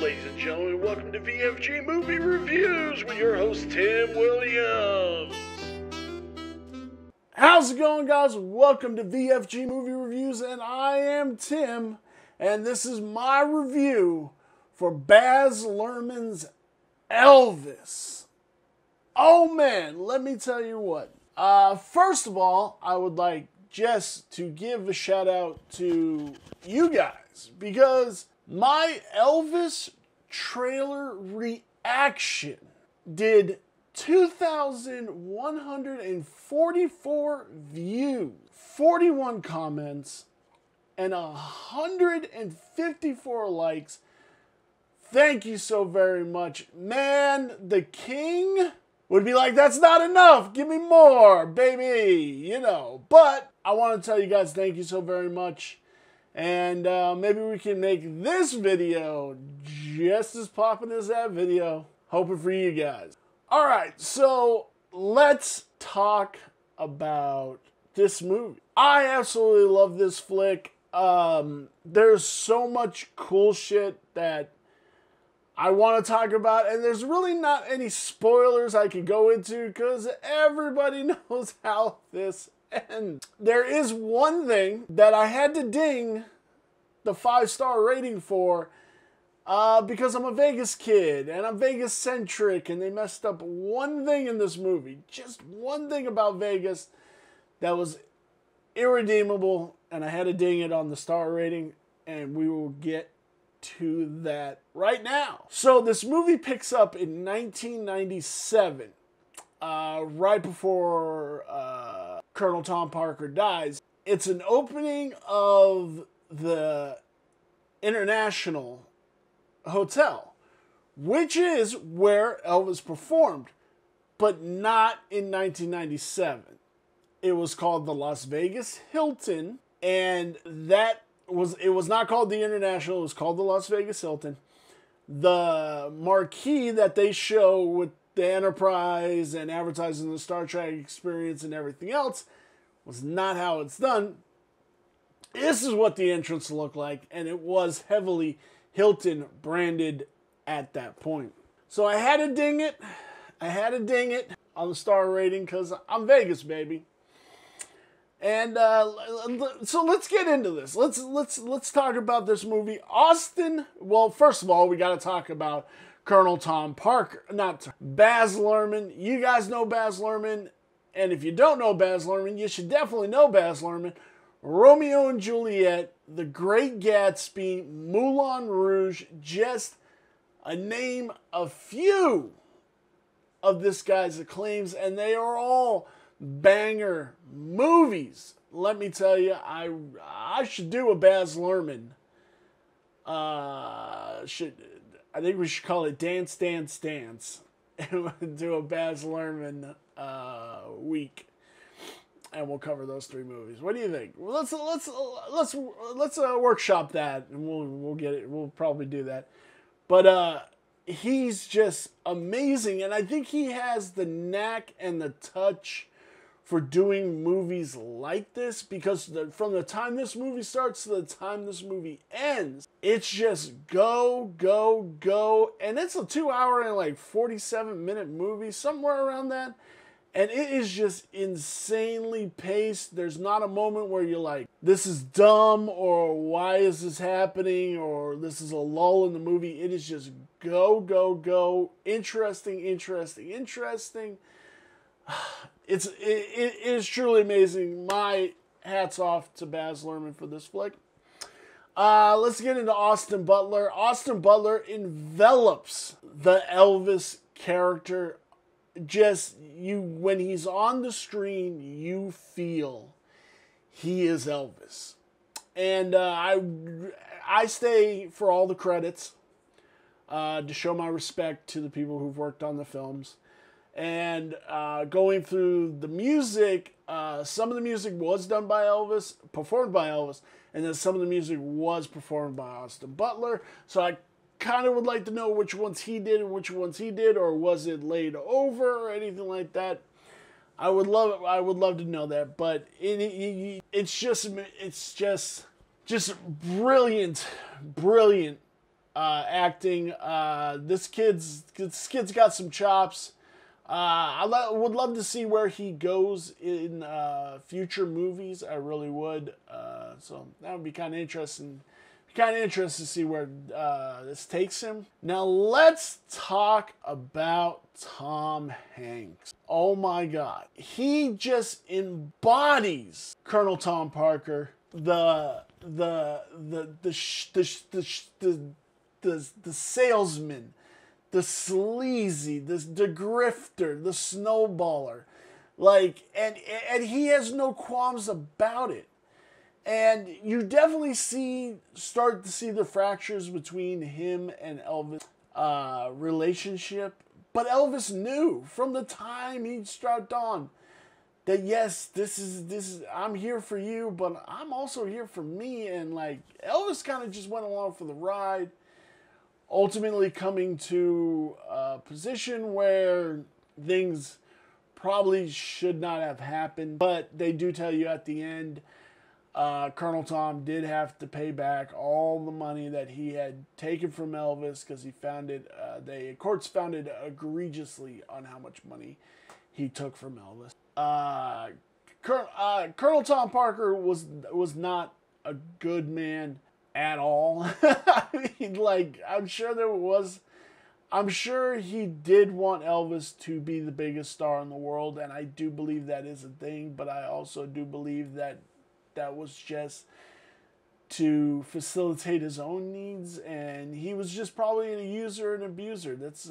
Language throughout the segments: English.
Ladies and gentlemen, welcome to VFG Movie Reviews with your host, Tim Williams. How's it going, guys? Welcome to VFG Movie Reviews, and I am Tim, and this is my review for Baz Luhrmann's Elvis. Oh man, let me tell you what. First of all, I would like just to give a shout out to you guys, because my Elvis trailer reaction did 2,144 views, 41 comments, and 154 likes. Thank you so very much. Man, the king would be like, that's not enough. Give me more, baby. You know, but I want to tell you guys thank you so very much. And maybe we can make this video just as poppin' as that video. Hoping for you guys. Alright, so let's talk about this movie. I absolutely love this flick. There's so much cool shit that I want to talk about, and there's really not any spoilers I can go into because everybody knows how this ends. There is one thing that I had to ding the 5-star rating for because I'm a Vegas kid and I'm Vegas centric, and they messed up one thing in this movie, just one thing about Vegas that was irredeemable, and I had to ding it on the star rating, and we will get to that right now. So this movie picks up in 1997, right before Colonel Tom Parker dies. It's an opening of the International Hotel, which is where Elvis performed, but not in 1997. It was called the Las Vegas Hilton, and it was not called the International, it was called the Las Vegas Hilton. The marquee that they show with the Enterprise and advertising the Star Trek experience and everything else was not how it's done. This is what the entrance looked like, and it was heavily Hilton branded at that point. So I had to ding it. I had to ding it on the star rating because I'm Vegas, baby. And so let's get into this. Let's talk about this movie. Austin. Well, first of all, we got to talk about Colonel Tom Parker, not Baz Luhrmann. You guys know Baz Luhrmann, and if you don't know Baz Luhrmann, you should definitely know Baz Luhrmann. Romeo and Juliet, The Great Gatsby, Moulin Rouge, just a name a few of this guy's acclaims, and they are all banger movies. Let me tell you, I should do a Baz Luhrmann. I think we should call it Dance, Dance, Dance, and do a Baz Luhrmann week, and we'll cover those 3 movies. What do you think? Let's workshop that, and we'll get it. We'll probably do that. But he's just amazing, and I think he has the knack and the touch for doing movies like this, because from the time this movie starts to the time this movie ends, it's just go, go, go. And it's a 2-hour and like 47-minute movie, somewhere around that. And it is just insanely paced. There's not a moment where you're like, this is dumb, or why is this happening, or this is a lull in the movie. It is just go, go, go. Interesting, interesting, interesting. It is truly amazing. My hats off to Baz Luhrmann for this flick. Let's get into Austin Butler. Austin Butler envelops the Elvis character. Just when he's on the screen, you feel he is Elvis. And I stay for all the credits to show my respect to the people who've worked on the films. And going through the music, some of the music was done by Elvis, performed by Elvis, and then some of the music was performed by Austin Butler. So I kind of would like to know which ones he did and which ones he did, or was it laid over or anything like that. I would love to know that, but it's just brilliant acting. This kid's got some chops. Would love to see where he goes in future movies. I really would. So that would be kind of interesting. Kind of interested to see where this takes him. Now let's talk about Tom Hanks. Oh my God, he just embodies Colonel Tom Parker, the salesman, the sleazy, the grifter, the snowballer, like, and he has no qualms about it. And you definitely start to see the fractures between him and Elvis' relationship. But Elvis knew from the time he struck on that, yes, this is I'm here for you, but I'm also here for me. And like, Elvis kind of just went along for the ride, ultimately coming to a position where things probably should not have happened. But they do tell you at the end, Colonel Tom did have to pay back all the money that he had taken from Elvis because he found it. The courts found it egregiously on how much money he took from Elvis. Colonel Tom Parker was not a good man at all. I mean, like, I'm sure he did want Elvis to be the biggest star in the world, and I do believe that is a thing. But I also do believe that was just to facilitate his own needs, and he was just probably a user and abuser. That's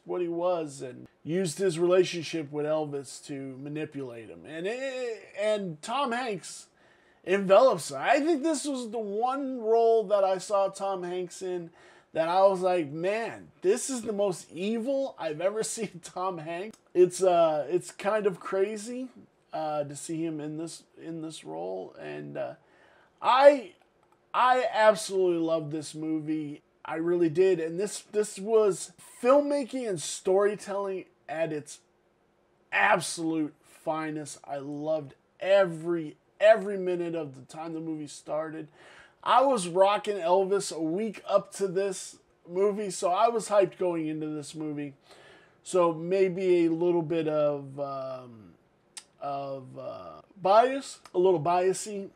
what he was, and used his relationship with Elvis to manipulate him. And Tom Hanks envelops him. I think this was the one role that I saw Tom Hanks in that I was like, man, this is the most evil I've ever seen Tom Hanks. It's kind of crazy to see him in this role, and I absolutely loved this movie. I really did, and this was filmmaking and storytelling at its absolute finest. I loved every minute of the time the movie started. I was rocking Elvis a week up to this movie, so I was hyped going into this movie. So maybe a little bit of bias, a little biasy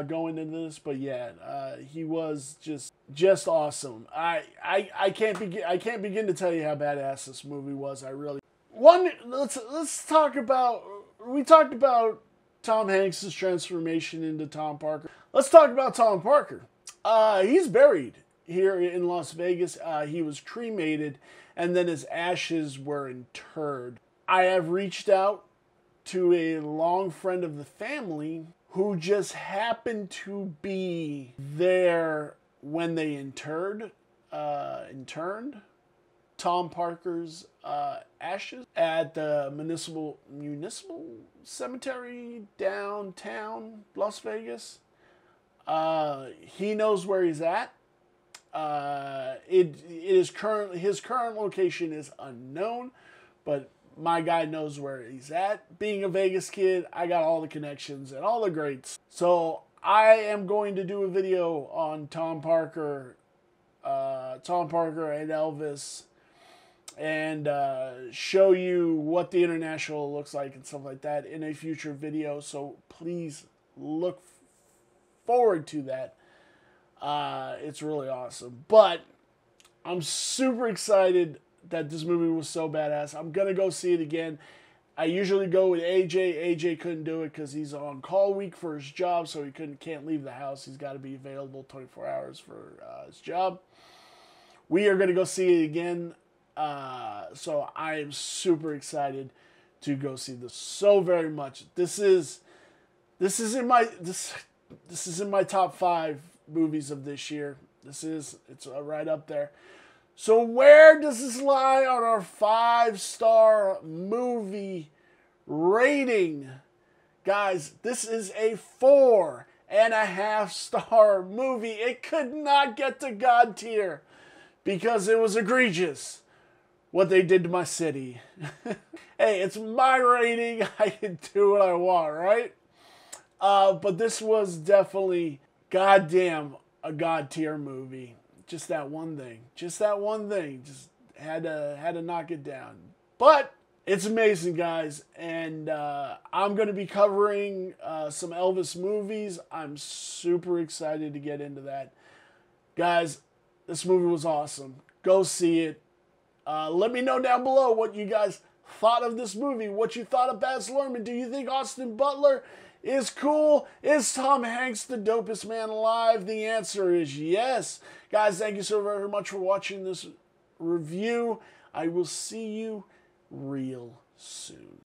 going into this, but yeah, he was just awesome. I can't begin to tell you how badass this movie was. Let's talk about, we talked about Tom Hanks' transformation into Tom Parker. Let's talk about Tom Parker. He's buried here in Las Vegas. He was cremated, and then his ashes were interred. I have reached out to a long friend of the family who just happened to be there when they interned Tom Parker's ashes at the municipal cemetery downtown Las Vegas. He knows where he's at. His current location is unknown, but my guy knows where he's at. Being a Vegas kid, I got all the connections and all the greats. So I am going to do a video on Tom Parker and Elvis, and show you what the international looks like and stuff like that in a future video. So please look forward to that. It's really awesome. But I'm super excited that this movie was so badass. I'm going to go see it again. I usually go with AJ. AJ couldn't do it because he's on call week for his job, so he can't leave the house. He's got to be available 24 hours for his job. We are going to go see it again. So I am super excited to go see this so very much. This is in my top 5 movies of this year. It's right up there. So where does this lie on our 5-star movie rating? Guys, this is a 4.5-star movie. It could not get to God tier because it was egregious what they did to my city. Hey, it's my rating. I can do what I want, right? But this was definitely goddamn a God tier movie. just that one thing. Just that one thing. Just had to knock it down. But it's amazing, guys. And I'm going to be covering some Elvis movies. I'm super excited to get into that. Guys, this movie was awesome. Go see it. Let me know down below what you guys thought of this movie. What you thought of Baz Luhrmann. Do you think Austin Butler is cool? Is Tom Hanks the dopest man alive? The answer is yes. Guys, thank you so very much for watching this review. I will see you real soon.